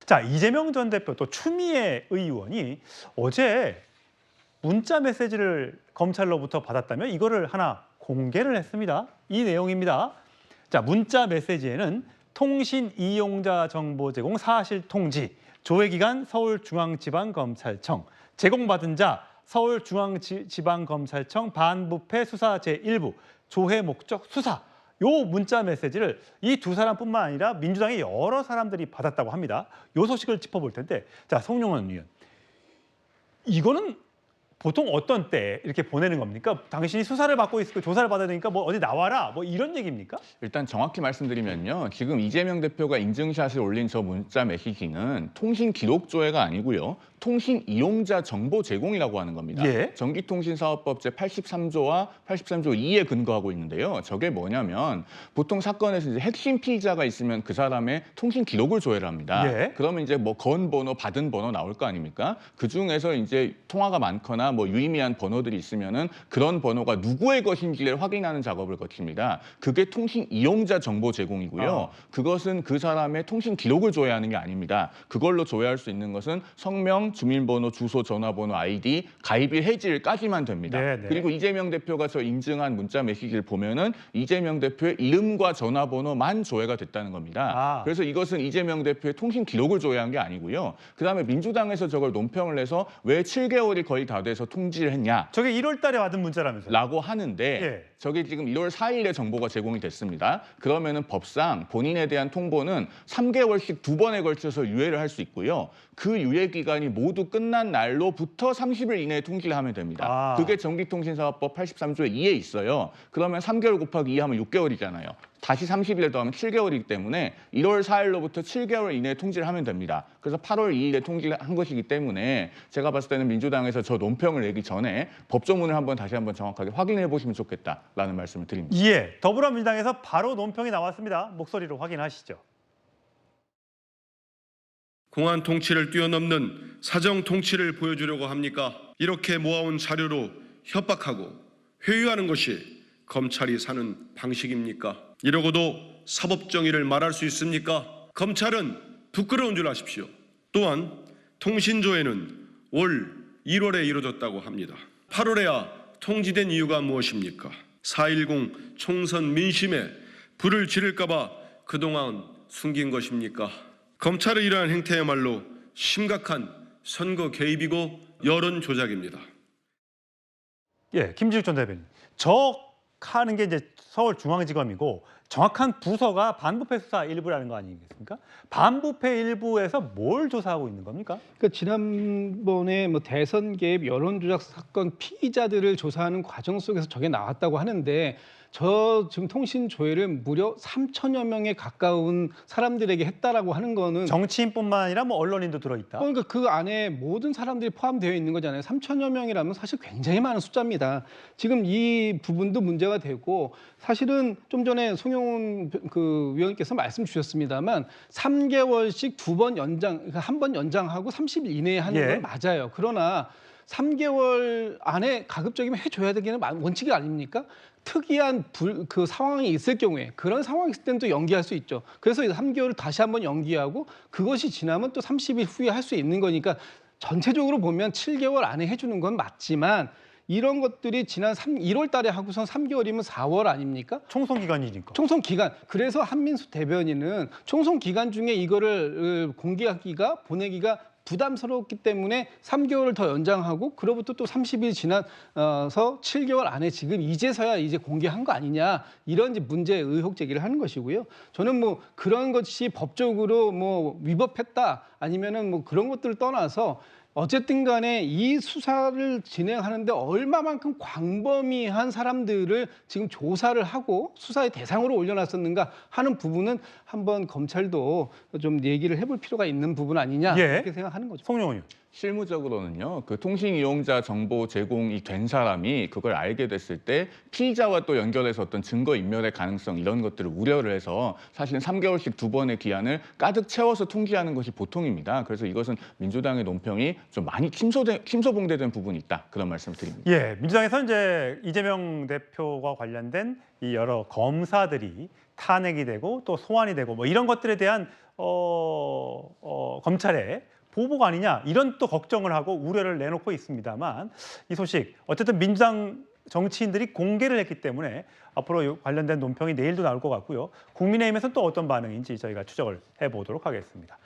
자, 이재명 전 대표 또 추미애 의원이 어제 문자 메시지를 검찰로부터 받았다며 이거를 하나 공개를 했습니다. 이 내용입니다. 자, 문자 메시지에는 통신 이용자 정보 제공 사실 통지, 조회 기간 서울중앙지방검찰청, 제공받은 자 서울중앙지방검찰청 반부패 수사 제1부, 조회 목적 수사. 요 문자 메시지를 이 두 사람뿐만 아니라 민주당의 여러 사람들이 받았다고 합니다. 요 소식을 짚어볼 텐데, 자, 송영원 의원, 이거는 보통 어떤 때 이렇게 보내는 겁니까? 당신이 수사를 받고 있고 조사를 받아야 되니까 뭐 어디 나와라 뭐 이런 얘기입니까? 일단 정확히 말씀드리면요. 지금 이재명 대표가 인증샷을 올린 저 문자 메시지는 통신 기록 조회가 아니고요. 통신 이용자 정보 제공이라고 하는 겁니다. 예. 전기통신사업법 제83조와 83조 2에 근거하고 있는데요. 저게 뭐냐면 보통 사건에서 이제 핵심 피의자가 있으면 그 사람의 통신 기록을 조회를 합니다. 예. 그러면 이제 뭐 건 번호, 받은 번호 나올 거 아닙니까? 그 중에서 이제 통화가 많거나 뭐 유의미한 번호들이 있으면은 그런 번호가 누구의 것인지를 확인하는 작업을 거칩니다. 그게 통신 이용자 정보 제공이고요. 그것은 그 사람의 통신 기록을 조회하는 게 아닙니다. 그걸로 조회할 수 있는 것은 성명, 주민번호, 주소, 전화번호, 아이디, 가입일, 해지일까지만 됩니다. 네네. 그리고 이재명 대표가 저 인증한 문자 메시지를 보면은 이재명 대표의 이름과 전화번호만 조회가 됐다는 겁니다. 그래서 이것은 이재명 대표의 통신 기록을 조회한 게 아니고요. 그다음에 민주당에서 저걸 논평을 해서 왜 7개월이 거의 다 돼서 통지를 했냐? 저게 1월 달에 받은 문자라면서요? 라고 하는데 예. 저게 지금 1월 4일에 정보가 제공이 됐습니다. 그러면은 법상 본인에 대한 통보는 3개월씩 2번에 걸쳐서 유예를 할 수 있고요. 그 유예 기간이 모두 끝난 날로부터 30일 이내에 통지를 하면 됩니다. 그게 전기통신사업법 83조에 2에 있어요. 그러면 3개월 곱하기 2 하면 6개월이잖아요. 다시 30일에 더하면 7개월이기 때문에 1월 4일로부터 7개월 이내에 통지를 하면 됩니다. 그래서 8월 2일에 통지를 한 것이기 때문에 제가 봤을 때는 민주당에서 저 논평을 내기 전에 법조문을 다시 한번 정확하게 확인해 보시면 좋겠다라는 말씀을 드립니다. 예, 더불어민주당에서 바로 논평이 나왔습니다. 목소리로 확인하시죠. 공안 통치를 뛰어넘는 사정 통치를 보여주려고 합니까? 이렇게 모아온 자료로 협박하고 회유하는 것이 검찰이 사는 방식입니까? 이러고도 사법정의를 말할 수 있습니까? 검찰은 부끄러운 줄 아십시오. 또한 통신조회는 올 1월에 이루어졌다고 합니다. 8월에야 통지된 이유가 무엇입니까? 4.10 총선 민심에 불을 지를까 봐 그동안 숨긴 것입니까? 검찰의 이러한 행태야말로 심각한 선거 개입이고 여론 조작입니다. 예, 김지욱 전 대변인. 저 하는 게 이제 서울중앙지검이고 정확한 부서가 반부패 수사 1부라는 거 아니겠습니까? 반부패 1부에서 뭘 조사하고 있는 겁니까? 그러니까 지난번에 뭐 대선 개입 여론 조작 사건 피의자들을 조사하는 과정 속에서 저게 나왔다고 하는데 저 지금 통신 조회를 무려 3천여 명에 가까운 사람들에게 했다라고 하는 거는 정치인뿐만 아니라 뭐 언론인도 들어있다. 그러니까 그 안에 모든 사람들이 포함되어 있는 거잖아요. 3천여 명이라면 사실 굉장히 많은 숫자입니다. 지금 이 부분도 문제가 되고 사실은 좀 전에 송영훈 그 위원께서 말씀 주셨습니다만 3개월씩 2번 연장, 그러니까 한 번 연장하고 30일 이내에 하는 건 맞아요. 그러나 3개월 안에 가급적이면 해줘야 되기는 원칙이 아닙니까? 특이한 그 상황이 있을 경우에 그런 상황이 있을 때는 또 연기할 수 있죠. 그래서 3개월을 다시 한번 연기하고 그것이 지나면 또 30일 후에 할 수 있는 거니까 전체적으로 보면 7개월 안에 해주는 건 맞지만 이런 것들이 지난 1월 달에 하고선 3개월이면 4월 아닙니까? 총선 기간이니까. 총선 기간. 그래서 한민수 대변인은 총선 기간 중에 이거를 공개하기가 보내기가 부담스럽기 때문에 3개월을 더 연장하고 그로부터 또 30일 지나서 7개월 안에 지금 이제서야 이제 공개한 거 아니냐 이런 이제 문제 의혹 제기를 하는 것이고요. 저는 뭐 그런 것이 법적으로 뭐 위법했다 아니면은 뭐 그런 것들을 떠나서 어쨌든 간에 이 수사를 진행하는데 얼마만큼 광범위한 사람들을 지금 조사를 하고 수사의 대상으로 올려놨었는가 하는 부분은 한번 검찰도 좀 얘기를 해볼 필요가 있는 부분 아니냐 이렇게 생각하는 거죠. 송영훈 의원. 실무적으로는요. 그 통신 이용자 정보 제공이 된 사람이 그걸 알게 됐을 때 피의자와 또 연결해서 어떤 증거 인멸의 가능성 이런 것들을 우려를 해서 사실은 3개월씩 2번의 기한을 가득 채워서 통지하는 것이 보통입니다. 그래서 이것은 민주당의 논평이 좀 많이 침소봉대된 부분이 있다. 그런 말씀을 드립니다. 예, 민주당에서 이제 이재명 대표와 관련된 이 여러 검사들이 탄핵이 되고 또 소환이 되고 뭐 이런 것들에 대한 검찰의 보복 아니냐 이런 또 걱정을 하고 우려를 내놓고 있습니다만 이 소식 어쨌든 민주당 정치인들이 공개를 했기 때문에 앞으로 관련된 논평이 내일도 나올 것 같고요. 국민의힘에서는 또 어떤 반응인지 저희가 추적을 해보도록 하겠습니다.